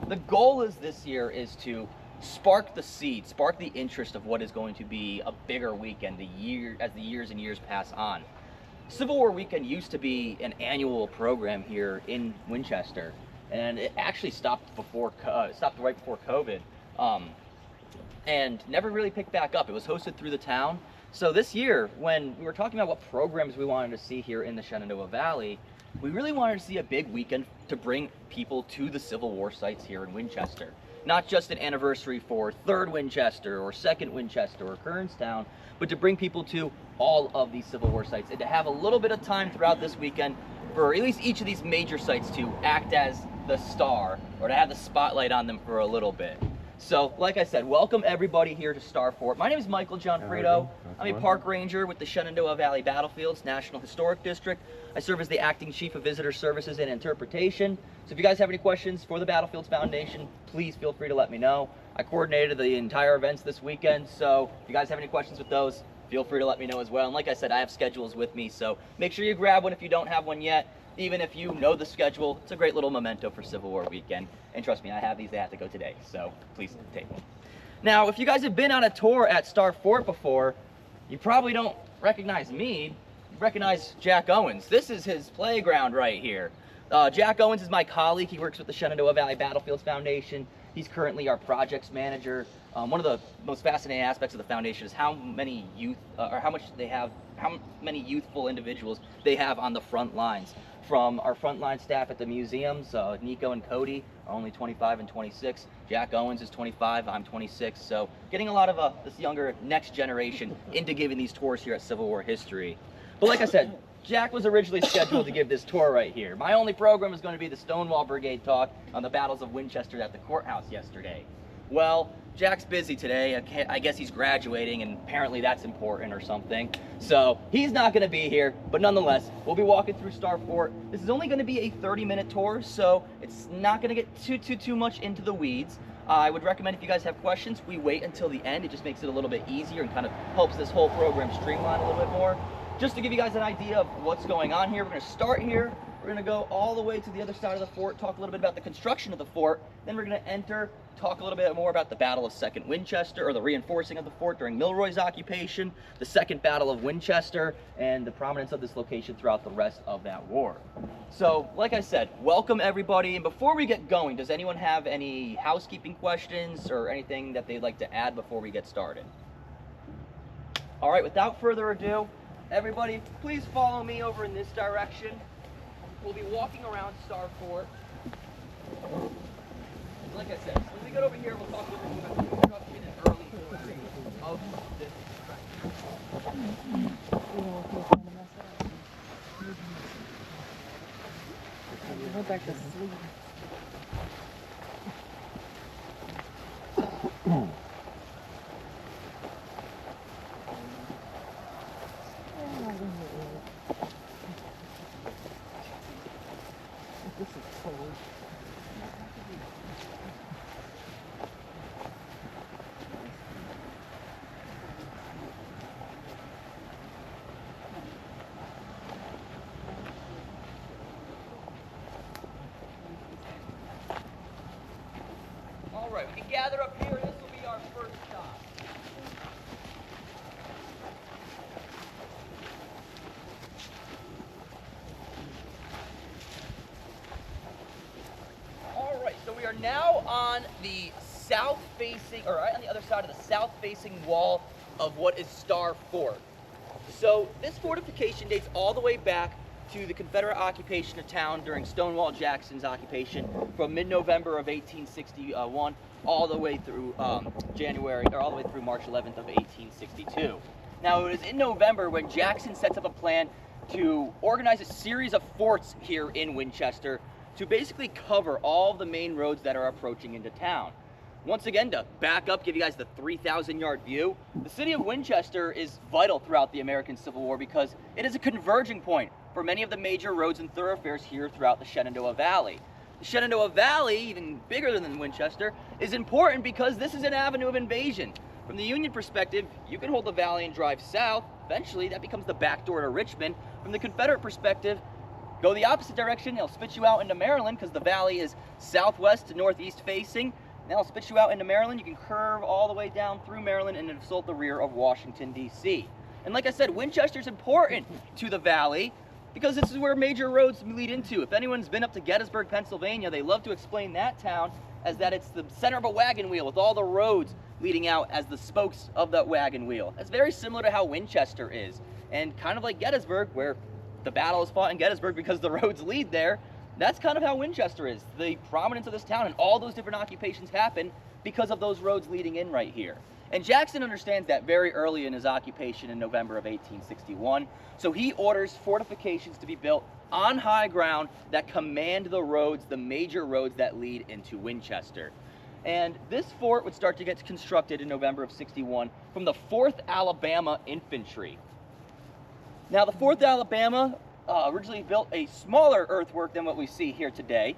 The goal is this year is to spark the seed, spark the interest of what is going to be a bigger weekend as the years and years pass on. Civil War weekend used to be an annual program here in Winchester, and it actually stopped right before COVID, and never really picked back up. It was hosted through the town. So this year, when we were talking about what programs we wanted to see here in the Shenandoah Valley, we really wanted to see a big weekend to bring people to the Civil War sites here in Winchester. Not just an anniversary for 3rd Winchester or 2nd Winchester or Kernstown, but to bring people to all of these Civil War sites and to have a little bit of time throughout this weekend for at least each of these major sites to act as the star or to have the spotlight on them for a little bit. So, like I said, welcome everybody here to Star Fort. My name is Michael Gionfriddo. I'm a park ranger with the Shenandoah Valley Battlefields National Historic District. I serve as the acting chief of visitor services and interpretation. So if you guys have any questions for the Battlefields Foundation, please feel free to let me know. I coordinated the entire events this weekend, so if you guys have any questions with those, feel free to let me know as well. And like I said, I have schedules with me, so make sure you grab one if you don't have one yet. Even if you know the schedule, it's a great little memento for Civil War weekend. And trust me, I have these that have to go today, so please take one. Now, if you guys have been on a tour at Star Fort before, you probably don't recognize me. You recognize Jack Owens. This is his playground right here. Jack Owens is my colleague. He works with the Shenandoah Valley Battlefields Foundation. He's currently our projects manager. One of the most fascinating aspects of the foundation is how many many youthful individuals they have on the front lines. From our frontline staff at the museums, Nico and Cody are only 25 and 26. Jack Owens is 25, I'm 26. So getting a lot of this younger next generation into giving these tours here at Civil War history. But like I said, Jack was originally scheduled to give this tour right here. My only program is going to be the Stonewall Brigade talk on the battles of Winchester at the courthouse yesterday. Well, Jack's busy today. I guess he's graduating, and apparently that's important or something. So he's not going to be here, but nonetheless, we'll be walking through Star Fort. This is only going to be a 30-minute tour, so it's not going to get too much into the weeds. I would recommend if you guys have questions, we wait until the end. It just makes it a little bit easier and kind of helps this whole program streamline a little bit more. Just to give you guys an idea of what's going on here, we're going to start here. We're going to go all the way to the other side of the fort, talk a little bit about the construction of the fort. Then we're going to enter, talk a little bit more about the Battle of 2nd Winchester, or the reinforcing of the fort during Milroy's occupation, the Second Battle of Winchester, and the prominence of this location throughout the rest of that war. So, like I said, welcome everybody. And before we get going, does anyone have any housekeeping questions or anything that they'd like to add before we get started? All right, without further ado, everybody, please follow me over in this direction. We'll be walking around Star Fort. Like I said, when we get over here, we'll talk a little bit about the construction and early history of this Go back to sleep. This is cold. All right, we can gather up here. This will be our first stop. All right, so we are now on the south-facing, or right on the other side of the south-facing wall of what is Star Fort. So this fortification dates all the way back to the Confederate occupation of town during Stonewall Jackson's occupation from mid-November of 1861 all the way through all the way through March 11th of 1862. Now, it was in November when Jackson sets up a plan to organize a series of forts here in Winchester to basically cover all the main roads that are approaching into town. Once again, to back up, give you guys the 3,000-yard view, the city of Winchester is vital throughout the American Civil War because it is a converging point for many of the major roads and thoroughfares here throughout the Shenandoah Valley. The Shenandoah Valley, even bigger than Winchester, is important because this is an avenue of invasion. From the Union perspective, you can hold the valley and drive south. Eventually, that becomes the back door to Richmond. From the Confederate perspective, Go the opposite direction, it'll spit you out into Maryland because the valley is southwest to northeast facing. That'll spit you out into Maryland. You can curve all the way down through Maryland and assault the rear of Washington, D.C. And like I said, Winchester's important to the valley because this is where major roads lead into. If anyone's been up to Gettysburg, Pennsylvania, they love to explain that town as that it's the center of a wagon wheel with all the roads leading out as the spokes of that wagon wheel. That's very similar to how Winchester is. And kind of like Gettysburg, where the battle is fought in Gettysburg because the roads lead there, that's kind of how Winchester is. The prominence of this town and all those different occupations happen because of those roads leading in right here. And Jackson understands that very early in his occupation in November of 1861. So he orders fortifications to be built on high ground that command the roads, the major roads that lead into Winchester. And this fort would start to get constructed in November of 61 from the 4th Alabama Infantry. Now the 4th Alabama originally built a smaller earthwork than what we see here today.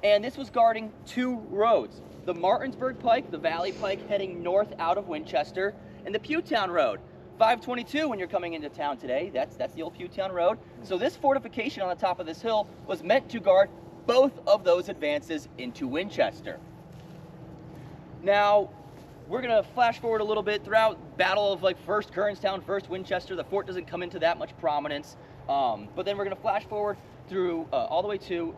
And this was guarding 2 roads. The Martinsburg Pike, the Valley Pike heading north out of Winchester, and the Pewtown Road. 522 when you're coming into town today, that's the old Pewtown Road. So this fortification on the top of this hill was meant to guard both of those advances into Winchester. Now, we're going to flash forward a little bit throughout Battle of like 1st Kernstown, 1st Winchester. The fort doesn't come into that much prominence, but then we're going to flash forward through all the way to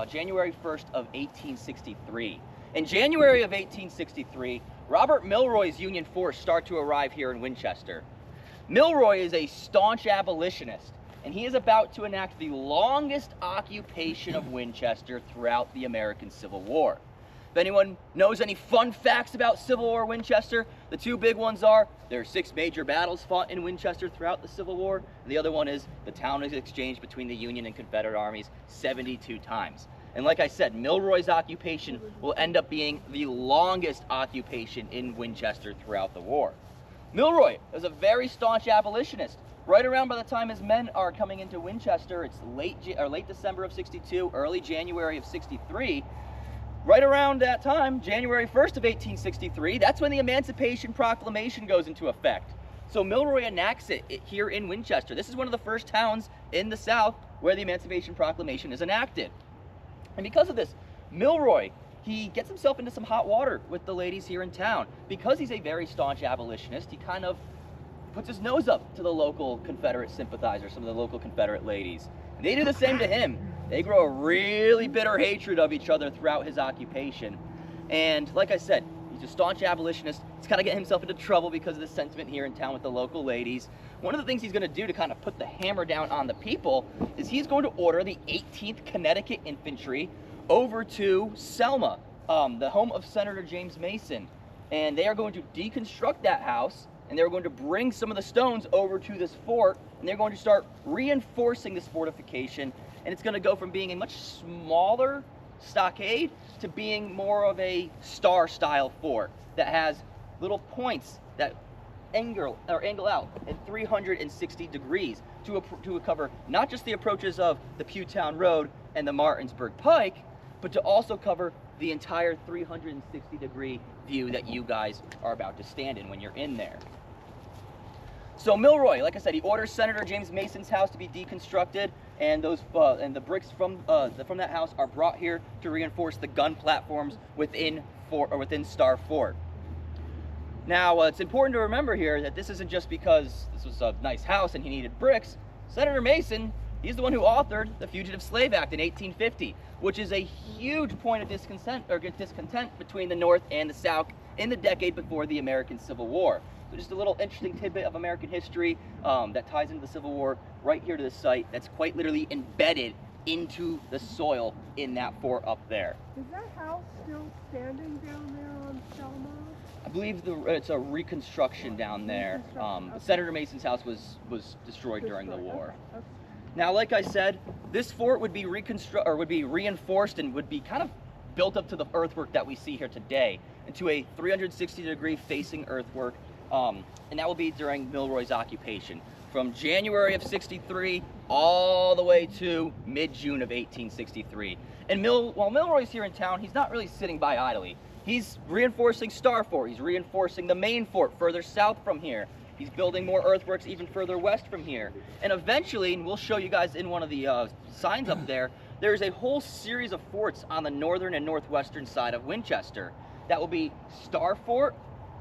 January 1st of 1863. In January of 1863, Robert Milroy's Union force start to arrive here in Winchester. Milroy is a staunch abolitionist, and he is about to enact the longest occupation of Winchester throughout the American Civil War. If anyone knows any fun facts about Civil War Winchester, the 2 big ones are there are 6 major battles fought in Winchester throughout the Civil War, and the other one is the town is exchanged between the Union and Confederate armies 72 times. And like I said, Milroy's occupation will end up being the longest occupation in Winchester throughout the war. Milroy was a very staunch abolitionist. Right around by the time his men are coming into Winchester, it's late December of 62, early January of 63. Right around that time, January 1st of 1863, that's when the Emancipation Proclamation goes into effect. So Milroy enacts it here in Winchester. This is one of the first towns in the South where the Emancipation Proclamation is enacted. And because of this, Milroy, he gets himself into some hot water with the ladies here in town. Because he's a very staunch abolitionist, he kind of puts his nose up to the local Confederate sympathizers, some of the local Confederate ladies. And they do the same to him. They grow a really bitter hatred of each other throughout his occupation. And like I said, he's a staunch abolitionist. He's kind of getting himself into trouble because of the sentiment here in town with the local ladies. One of the things he's going to do to kind of put the hammer down on the people is he's going to order the 18th Connecticut Infantry over to Selma, the home of Senator James Mason. And they are going to deconstruct that house, and they're going to bring some of the stones over to this fort, and they're going to start reinforcing this fortification. And it's going to go from being a much smaller stockade to being more of a star-style fort that has little points that angle out at 360 degrees to cover not just the approaches of the Pewtown Road and the Martinsburg Pike, but to also cover the entire 360-degree view that you guys are about to stand in when you're in there. So Milroy, like I said, he orders Senator James Mason's house to be deconstructed, and those and the bricks from that house are brought here to reinforce the gun platforms within Star Fort. Now, it's important to remember here that this isn't just because this was a nice house and he needed bricks. Senator Mason, he's the one who authored the Fugitive Slave Act in 1850, which is a huge point of discontent between the North and the South in the decade before the American Civil War. So just a little interesting tidbit of American history that ties into the Civil War right here to this site that's quite literally embedded into the soil in that fort up there. Is that house still standing down there on Selma? I believe it's a reconstruction down there. Okay. Senator Mason's house was destroyed during the war. Okay. Okay. Now, like I said, this fort would be reinforced and would be kind of built up to the earthwork that we see here today, into a 360-degree facing earthwork, and that will be during Milroy's occupation, from January of 63 all the way to mid-June of 1863. And while Milroy's here in town, he's not really sitting by idly. He's reinforcing Star Fort. He's reinforcing the main fort further south from here. He's building more earthworks even further west from here. And eventually, and we'll show you guys in one of the signs up there, there's a whole series of forts on the northern and northwestern side of Winchester. That will be Star Fort,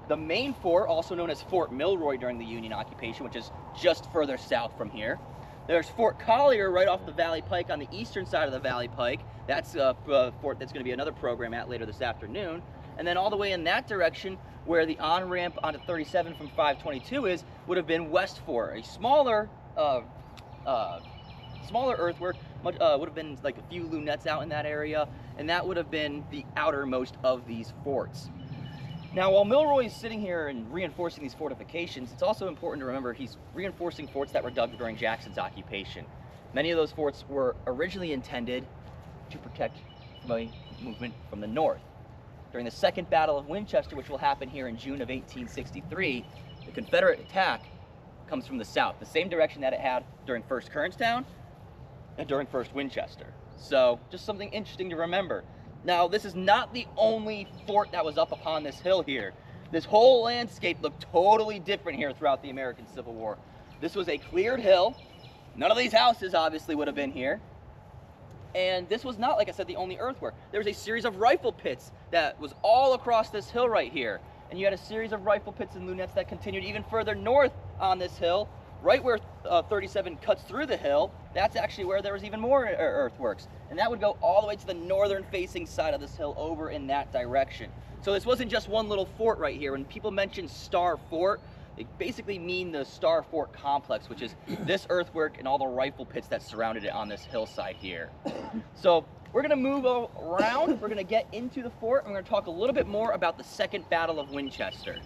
the main fort, also known as Fort Milroy during the Union occupation, which is just further south from here. There's Fort Collier right off the Valley Pike on the eastern side of the Valley Pike. That's a fort that's going to be another program at later this afternoon. And then all the way in that direction, where the on-ramp onto 37 from 522 is, would have been West Fort, a smaller earthwork, would have been like a few lunettes out in that area, and that would have been the outermost of these forts. Now, while Milroy is sitting here and reinforcing these fortifications, it's also important to remember he's reinforcing forts that were dug during Jackson's occupation. Many of those forts were originally intended to protect the movement from the north. During the Second Battle of Winchester, which will happen here in June of 1863, the Confederate attack comes from the south, the same direction that it had during First Kernstown and during First Winchester. So, just something interesting to remember. Now, this is not the only fort that was up upon this hill here. This whole landscape looked totally different here throughout the American Civil War. This was a cleared hill. None of these houses obviously would have been here. And this was not, like I said, the only earthwork. There was a series of rifle pits that was all across this hill right here. And you had a series of rifle pits and lunettes that continued even further north on this hill, right where 37 cuts through the hill. That's actually where there was even more earthworks. And that would go all the way to the northern facing side of this hill over in that direction. So this wasn't just one little fort right here. When people mention Star Fort, they basically mean the Star Fort complex, which is this earthwork and all the rifle pits that surrounded it on this hillside here. So we're going to move around, we're going to get into the fort, and we're going to talk a little bit more about the Second Battle of Winchester.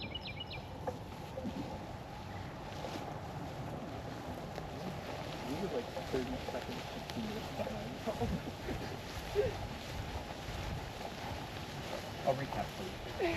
I'll recap for you.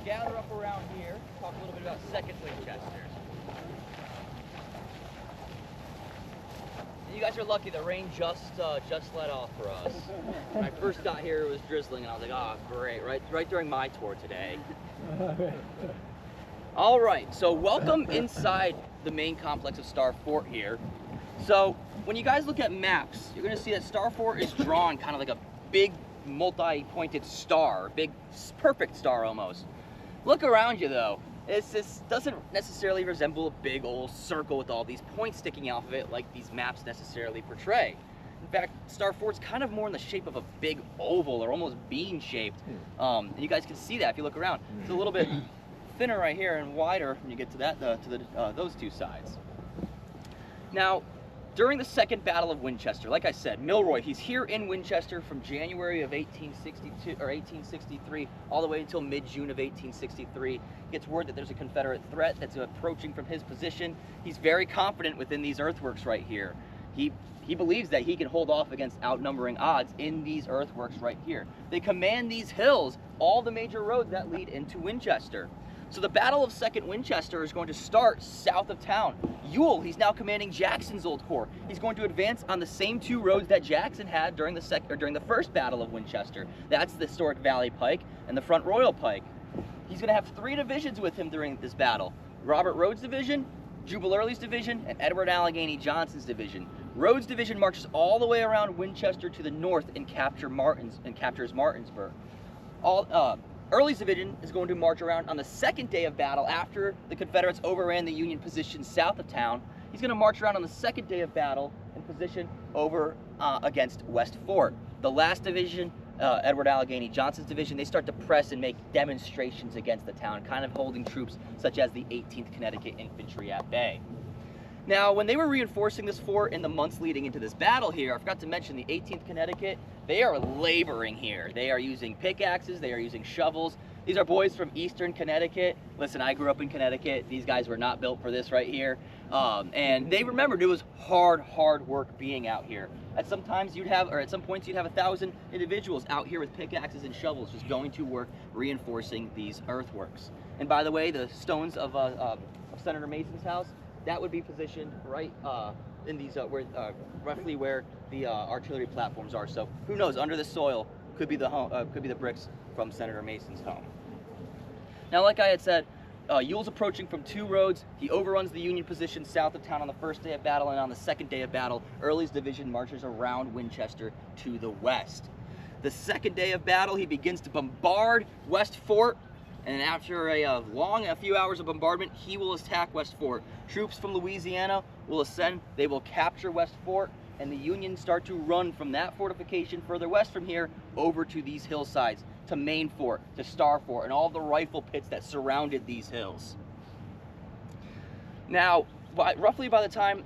Gather up around here, talk a little bit about Second Winchester. You guys are lucky, the rain just let off for us. When I first got here, it was drizzling, and I was like, oh, great, right during my tour today. All right, so welcome inside the main complex of Star Fort here. So when you guys look at maps, you're gonna see that Star Fort is drawn kind of like a big multi-pointed star, big perfect star almost. Look around you though. This doesn't necessarily resemble a big old circle with all these points sticking out of it like these maps necessarily portray. In fact, Star Fort's kind of more in the shape of a big oval or almost bean shaped. And you guys can see that if you look around. It's a little bit thinner right here and wider when you get to that those two sides. Now, during the Second Battle of Winchester, like I said, Milroy, he's here in Winchester from January of 1863 all the way until mid-June of 1863. He gets word that there's a Confederate threat that's approaching from his position. He's very confident within these earthworks right here. He believes that he can hold off against outnumbering odds in these earthworks right here. They command these hills, all the major roads that lead into Winchester. So the Battle of Second Winchester is going to start south of town. Ewell, he's now commanding Jackson's old corps. He's going to advance on the same two roads that Jackson had during the First Battle of Winchester. That's the historic Valley Pike and the Front Royal Pike. He's going to have 3 divisions with him during this battle. Robert Rhodes' division, Jubal Early's division and Edward Allegheny Johnson's division. Rhodes' division marches all the way around Winchester to the north and captures Martinsburg. Early's division is going to march around on the second day of battle after the Confederates overran the Union position south of town. He's going to march around on the second day of battle and position over against West Fort. The last division, Edward Allegheny Johnson's division, they start to press and make demonstrations against the town, kind of holding troops such as the 18th Connecticut Infantry at bay. Now, when they were reinforcing this fort in the months leading into this battle here, I forgot to mention the 18th Connecticut, they are laboring here. They are using pickaxes, they are using shovels. These are boys from eastern Connecticut. Listen, I grew up in Connecticut. These guys were not built for this right here. And they remembered it was hard work being out here. At some points you'd have 1,000 individuals out here with pickaxes and shovels just going to work reinforcing these earthworks. And by the way, the stones of Senator Mason's house, that would be positioned right in these roughly where the artillery platforms are. So who knows? Under the soil could be the bricks from Senator Mason's home. Now, like I had said, Ewell's approaching from two roads. He overruns the Union position south of town on the first day of battle, and on the second day of battle, Early's division marches around Winchester to the west. The second day of battle, he begins to bombard West Fort. And after a few hours of bombardment, he will attack West Fort. Troops from Louisiana will ascend, they will capture West Fort, and the Union start to run from that fortification further west from here over to these hillsides, to Main Fort, to Star Fort, and all the rifle pits that surrounded these hills. Now, roughly by the time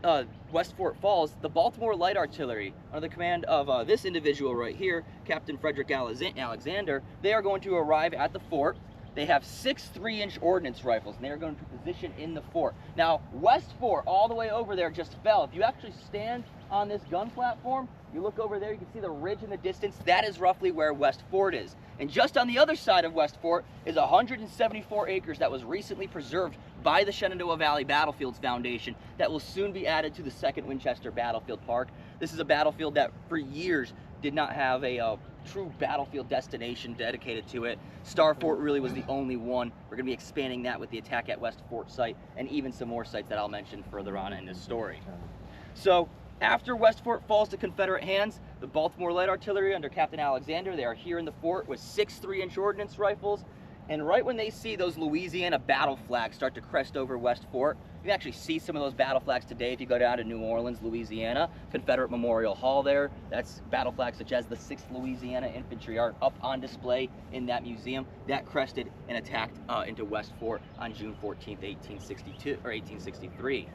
West Fort falls, the Baltimore Light Artillery, under the command of this individual right here, Captain Frederick Alexander, they are going to arrive at the fort. They have 6 3-inch ordnance rifles, and they are going to position in the fort. Now, West Fort, all the way over there, just fell. If you actually stand on this gun platform, you look over there, you can see the ridge in the distance. That is roughly where West Fort is. And just on the other side of West Fort is 174 acres that was recently preserved by the Shenandoah Valley Battlefields Foundation that will soon be added to the 2nd Winchester Battlefield Park. This is a battlefield that for years did not have a true battlefield destination dedicated to it. Star Fort really was the only one. We're going to be expanding that with the attack at West Fort site and even some more sites that I'll mention further on in this story. So after West Fort falls to Confederate hands, the Baltimore Light Artillery under Captain Alexander, they are here in the fort with 6 3-inch ordnance rifles. And right when they see those Louisiana battle flags start to crest over West Fort, you can actually see some of those battle flags today if you go down to New Orleans, Louisiana. Confederate Memorial Hall there. That's battle flags such as the 6th Louisiana Infantry are up on display in that museum. That crested and attacked into West Fort on June 14th, 1863.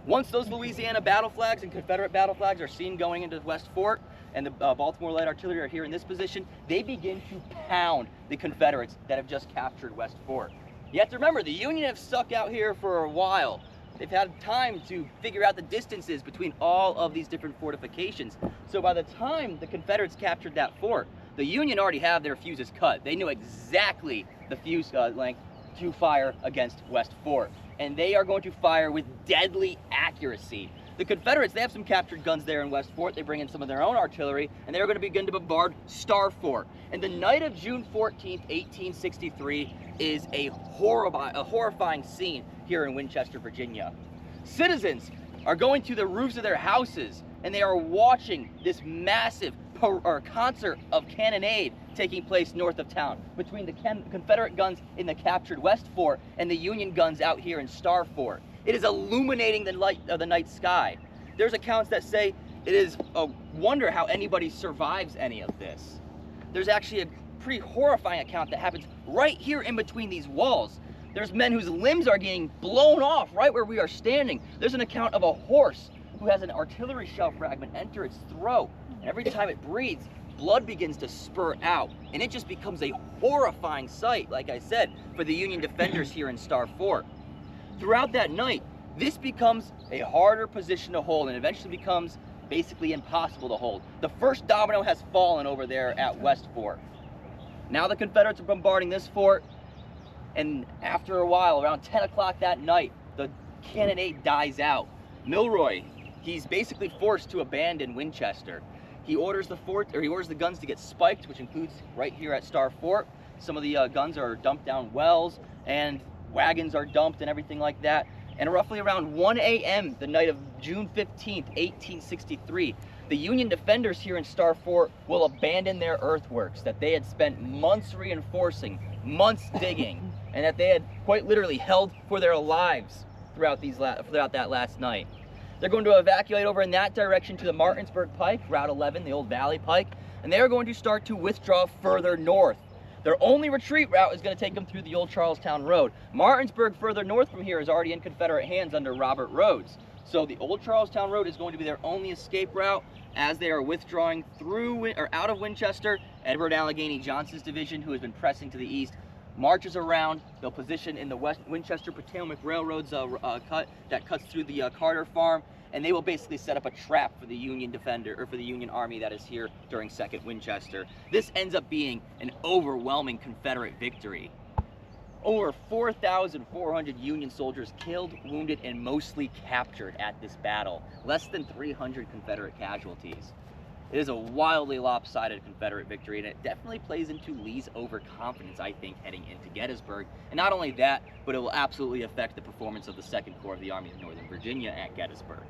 Once those Louisiana battle flags and Confederate battle flags are seen going into West Fort, and the Baltimore Light Artillery are here in this position, they begin to pound the Confederates that have just captured West Fort. You have to remember, the Union have stuck out here for a while. They've had time to figure out the distances between all of these different fortifications. So by the time the Confederates captured that fort, the Union already have their fuses cut. They knew exactly the fuse length to fire against West Fort. And they are going to fire with deadly accuracy. The Confederates, they have some captured guns there in West Fort. They bring in some of their own artillery, and they are going to begin to bombard Star Fort. And the night of June 14th, 1863 is a horrifying scene here in Winchester, Virginia. Citizens are going to the roofs of their houses, and they are watching this massive concert of cannonade taking place north of town between the Confederate guns in the captured West Fort and the Union guns out here in Star Fort. It is illuminating the light of the night sky. There's accounts that say it is a wonder how anybody survives any of this. There's actually a pretty horrifying account that happens right here in between these walls. There's men whose limbs are getting blown off right where we are standing. There's an account of a horse who has an artillery shell fragment enter its throat. And every time it breathes, blood begins to spurt out. And it just becomes a horrifying sight, like I said, for the Union defenders here in Star Fort. Throughout that night, this becomes a harder position to hold and eventually becomes basically impossible to hold. The first domino has fallen over there at West Fort. Now the Confederates are bombarding this fort, and after a while, around 10 o'clock that night, the cannonade dies out. Milroy, he's basically forced to abandon Winchester. He orders the guns to get spiked, which includes right here at Star Fort. Some of the guns are dumped down wells, and wagons are dumped and everything like that. And roughly around 1 a.m. the night of June 15th, 1863, the Union defenders here in Star Fort will abandon their earthworks that they had spent months reinforcing, months digging, and that they had quite literally held for their lives throughout that last night. They're going to evacuate over in that direction to the Martinsburg Pike, Route 11, the old Valley Pike, and they are going to start to withdraw further north. Their only retreat route is going to take them through the old Charlestown Road. Martinsburg further north from here is already in Confederate hands under Robert Rhodes. So the old Charlestown Road is going to be their only escape route as they are withdrawing through or out of Winchester. Edward Allegheny Johnson's division, who has been pressing to the east, marches around. They'll position in the West Winchester Potomac Railroad's cut that cuts through the Carter Farm, and they will basically set up a trap for the Union defender, or for the Union Army that is here during Second Winchester. This ends up being an overwhelming Confederate victory. Over 4,400 Union soldiers killed, wounded, and mostly captured at this battle. Less than 300 Confederate casualties. It is a wildly lopsided Confederate victory, and it definitely plays into Lee's overconfidence, I think, heading into Gettysburg. And not only that, but it will absolutely affect the performance of the Second Corps of the Army of Northern Virginia at Gettysburg.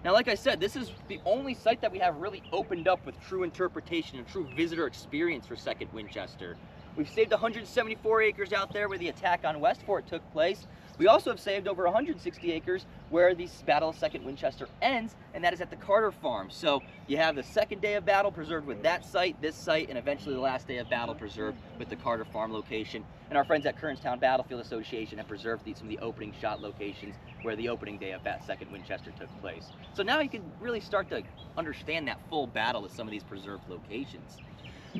Now, like I said, this is the only site that we have really opened up with true interpretation and true visitor experience for Second Winchester. We've saved 174 acres out there where the attack on West Fort took place. We also have saved over 160 acres where the Battle of Second Winchester ends, and that is at the Carter Farm. So you have the second day of battle preserved with that site, this site, and eventually the last day of battle preserved with the Carter Farm location. And our friends at Kernstown Battlefield Association have preserved some of the opening shot locations where the opening day of that Second Winchester took place. So now you can really start to understand that full battle with some of these preserved locations.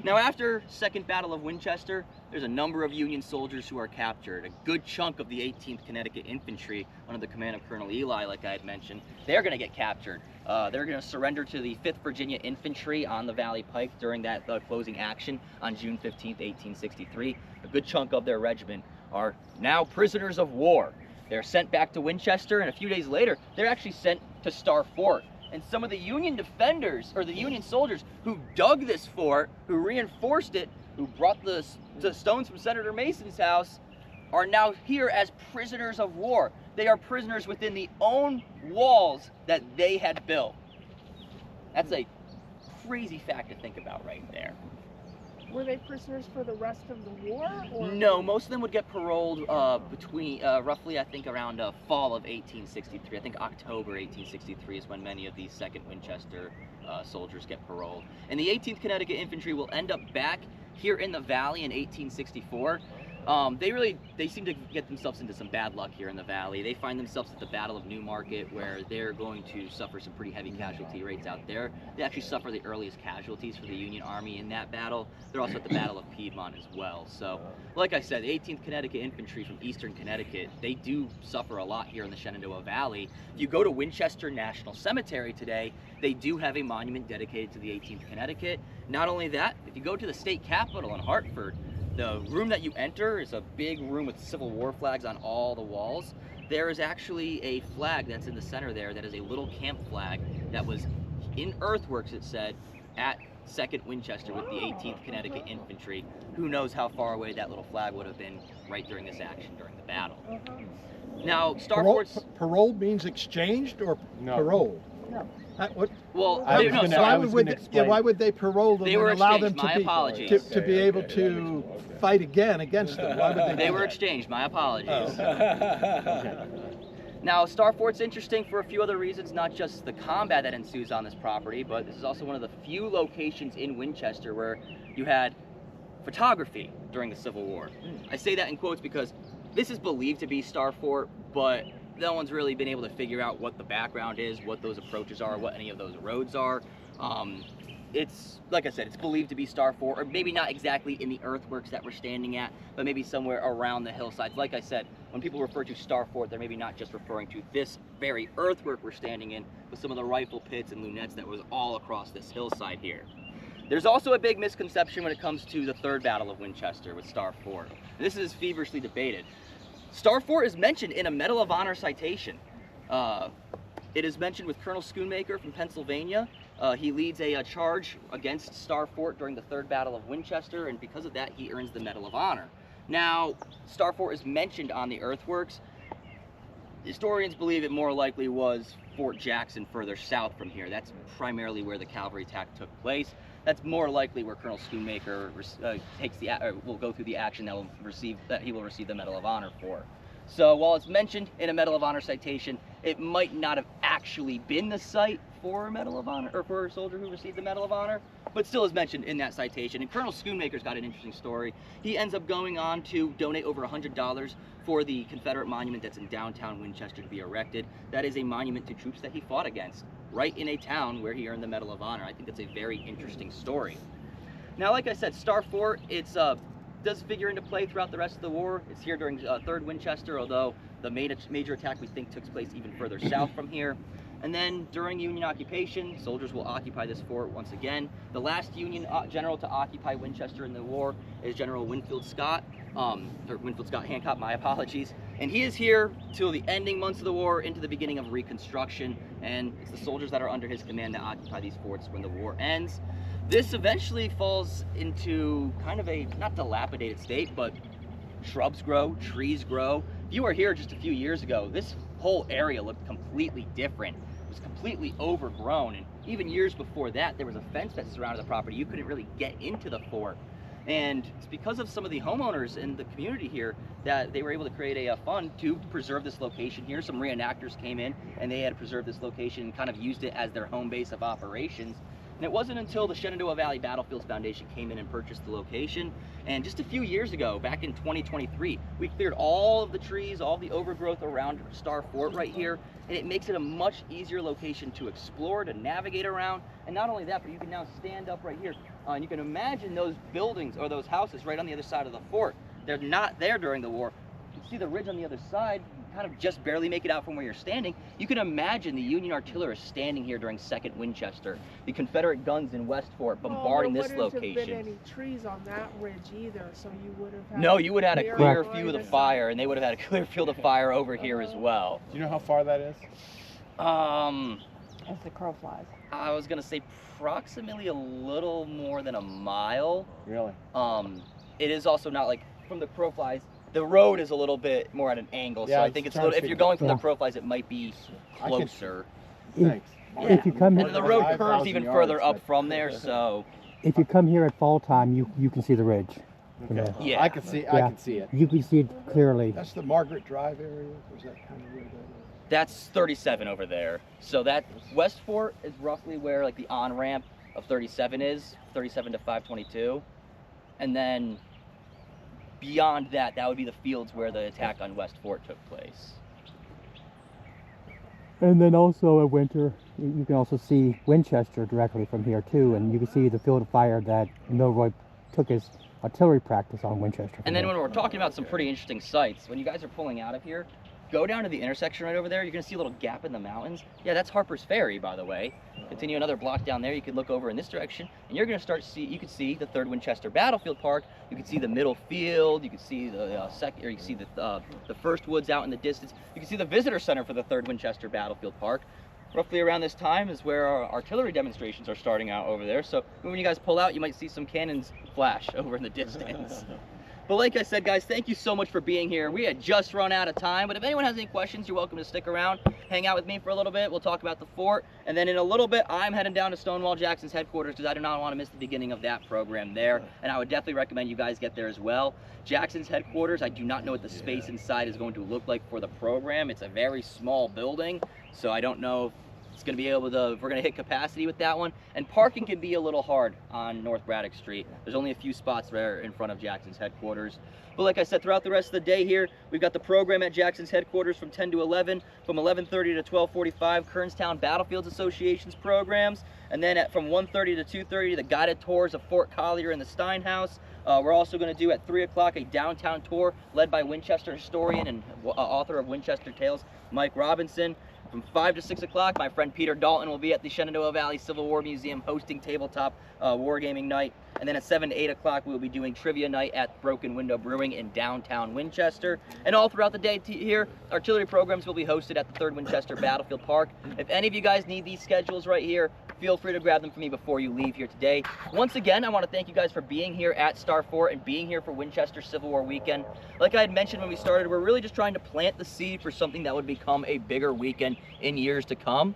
Now, after Second Battle of Winchester, there's a number of Union soldiers who are captured. A good chunk of the 18th Connecticut Infantry, under the command of Colonel Ely, like I had mentioned, they're going to get captured. They're going to surrender to the 5th Virginia Infantry on the Valley Pike during that closing action on June 15th, 1863. A good chunk of their regiment are now prisoners of war. They're sent back to Winchester, and a few days later, they're actually sent to Star Fort. And some of the Union defenders, or the Union soldiers who dug this fort, who reinforced it, who brought the stones from Senator Mason's house, are now here as prisoners of war. They are prisoners within the own walls that they had built. That's a crazy fact to think about right there. Were they prisoners for the rest of the war? Or? No, most of them would get paroled between roughly, I think, around fall of 1863. I think October 1863 is when many of these Second Winchester soldiers get paroled. And the 18th Connecticut Infantry will end up back here in the Valley in 1864. They seem to get themselves into some bad luck here in the Valley. They find themselves at the Battle of Newmarket, where they're going to suffer some pretty heavy casualty rates out there. They actually suffer the earliest casualties for the Union Army in that battle. They're also at the Battle of Piedmont as well. So, like I said, the 18th Connecticut Infantry from eastern Connecticut, they do suffer a lot here in the Shenandoah Valley. If you go to Winchester National Cemetery today, they do have a monument dedicated to the 18th Connecticut. Not only that, if you go to the state capitol in Hartford, the room that you enter is a big room with Civil War flags on all the walls. There is actually a flag that's in the center there that is a little camp flag that was in earthworks, it said, at Second Winchester with the 18th Connecticut Infantry. Who knows how far away that little flag would have been right during this action during the battle. Now, Star Fort's... Paroled means exchanged or paroled? No. What? Well, why would they parole them they and were allow exchanged. them My apologies. to be able to fight again against them? Why would They were exchanged. My apologies. Okay. Now, Star Fort's interesting for a few other reasons, not just the combat that ensues on this property, but this is also one of the few locations in Winchester where you had photography during the Civil War. I say that in quotes because this is believed to be Star Fort, but no one's really been able to figure out what the background is, what those approaches are, what any of those roads are. It's, like I said, it's believed to be Star Fort, or maybe not exactly in the earthworks that we're standing at, but maybe somewhere around the hillsides. Like I said, when people refer to Star Fort, they're maybe not just referring to this very earthwork we're standing in, but some of the rifle pits and lunettes that was all across this hillside here. There's also a big misconception when it comes to the Third Battle of Winchester with Star Fort. This is feverishly debated. Star Fort is mentioned in a Medal of Honor citation. It is mentioned with Colonel Schoonmaker from Pennsylvania. He leads a charge against Star Fort during the Third Battle of Winchester, and because of that, he earns the Medal of Honor. Now, Star Fort is mentioned on the earthworks. Historians believe it more likely was Fort Jackson further south from here. That's primarily where the cavalry attack took place. That's more likely where Colonel Schoonmaker will go through the action that he will receive the Medal of Honor for. So while it's mentioned in a Medal of Honor citation, it might not have actually been the site for a Medal of Honor or for a soldier who received the Medal of Honor, but still is mentioned in that citation. And Colonel Schoonmaker's got an interesting story. He ends up going on to donate over $100 for the Confederate monument that's in downtown Winchester to be erected. That is a monument to troops that he fought against, right in a town where he earned the Medal of Honor. I think that's a very interesting story. Now, like I said, Star Fort, does figure into play throughout the rest of the war. It's here during 3rd Winchester, although the major attack we think took place even further south from here. And then during Union occupation, soldiers will occupy this fort once again. The last Union general to occupy Winchester in the war is General Winfield Scott, or Winfield Scott Hancock, my apologies. And he is here till the ending months of the war into the beginning of Reconstruction, and it's the soldiers that are under his command that occupy these forts when the war ends. This eventually falls into kind of a, not dilapidated state, but shrubs grow, trees grow. If you were here just a few years ago, this whole area looked completely different. It was completely overgrown, and even years before that, there was a fence that surrounded the property. You couldn't really get into the fort. And it's because of some of the homeowners in the community here that they were able to create a fund to preserve this location here. Some reenactors came in and they had to preserve this location and kind of used it as their home base of operations. And it wasn't until the Shenandoah Valley Battlefields Foundation came in and purchased the location. And just a few years ago, back in 2023, we cleared all of the trees, all the overgrowth around Star Fort right here. And it makes it a much easier location to explore, to navigate around. And not only that, but you can now stand up right here. And you can imagine those buildings or those houses right on the other side of the fort. They're not there during the war. You can see the ridge on the other side, kind of just barely make it out from where you're standing. You can imagine the Union artillery standing here during 2nd Winchester, the Confederate guns in West Fort bombarding this location. There wouldn't have been any trees on that ridge either, so you would have had No, you would have had a clear view of the side. fire, and they would have had a clear field of fire over here as well. Do you know how far that is? As the crow flies. I was gonna say approximately a little more than a mile. Really? It is also not like from the crow flies. The road is a little bit more at an angle, Yeah, so I think it's a little, if you're going from the crow flies, it might be closer. Thanks. If you come And the road 5,000 curves even yards, further up but- from there, so If you come here at fall time, you can see the ridge. Okay. Yeah. I can see it. You can see it clearly. That's the Margaret Drive area, or is that kind of where that is? that's 37 over there. So that West Fort is roughly where like the on-ramp of 37 is, 37 to 522. And then beyond that, that would be the fields where the attack on West Fort took place. And then also in winter, you can also see Winchester directly from here too, and you can see the field of fire that Milroy took his artillery practice on Winchester. And then when we're talking about some pretty interesting sites, when you guys are pulling out of here, go down to the intersection right over there. You're going to see a little gap in the mountains. Yeah, that's Harper's Ferry, by the way. Continue another block down there. You can look over in this direction, and you're going to start to see. You can see the 3rd Winchester Battlefield Park. You can see the middle field. You can see the you can see the first woods out in the distance. You can see the visitor center for the 3rd Winchester Battlefield Park. Roughly around this time is where our artillery demonstrations are starting out over there. So when you guys pull out, you might see some cannons flash over in the distance. But like I said, guys, thank you so much for being here. We had just run out of time, but if anyone has any questions, you're welcome to stick around, hang out with me for a little bit. We'll talk about the fort, and then in a little bit, I'm heading down to Stonewall Jackson's headquarters because I do not want to miss the beginning of that program there, and I would definitely recommend you guys get there as well. Jackson's headquarters, I do not know what the space inside is going to look like for the program. It's a very small building, so I don't know if it's going to be able to, if we're going to hit capacity with that one. And parking can be a little hard on North Braddock Street. There's only a few spots there in front of Jackson's headquarters. But like I said, throughout the rest of the day here, we've got the program at Jackson's headquarters from 10 to 11, from 11:30 to 12:45, Kernstown Battlefields Association's programs, and then from 1:30 to 2:30, the guided tours of Fort Collier and the Stein House. We're also going to do at 3 o'clock a downtown tour led by Winchester historian and author of Winchester Tales, Mike Robinson. From 5 to 6 o'clock, my friend Peter Dalton will be at the Shenandoah Valley Civil War Museum hosting tabletop wargaming night. And then at 7 to 8 o'clock, we will be doing trivia night at Broken Window Brewing in downtown Winchester. And all throughout the day here, artillery programs will be hosted at the 3rd Winchester Battlefield Park. If any of you guys need these schedules right here, feel free to grab them from me before you leave here today. Once again, I want to thank you guys for being here at Star Fort and being here for Winchester Civil War weekend. Like I had mentioned when we started, we're really just trying to plant the seed for something that would become a bigger weekend in years to come.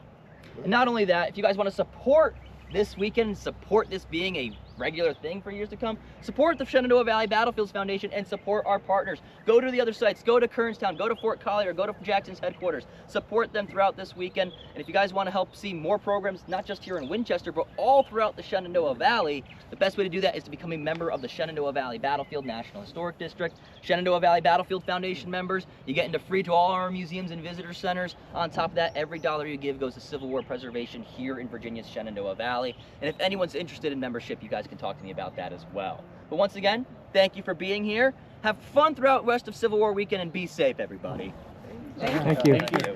And not only that, if you guys want to support this weekend, support this being a regular thing for years to come, support the Shenandoah Valley Battlefields Foundation and support our partners. Go to the other sites, go to Kernstown, go to Fort Collier, go to Jackson's headquarters. Support them throughout this weekend. And if you guys want to help see more programs, not just here in Winchester, but all throughout the Shenandoah Valley, the best way to do that is to become a member of the Shenandoah Valley Battlefield National Historic District. Shenandoah Valley Battlefield Foundation members, you get into free to all our museums and visitor centers. On top of that, every dollar you give goes to Civil War preservation here in Virginia's Shenandoah Valley. And if anyone's interested in membership, you guys can talk to me about that as well. But once again, thank you for being here. Have fun throughout the rest of Civil War weekend and be safe, everybody. Thank you. Thank you.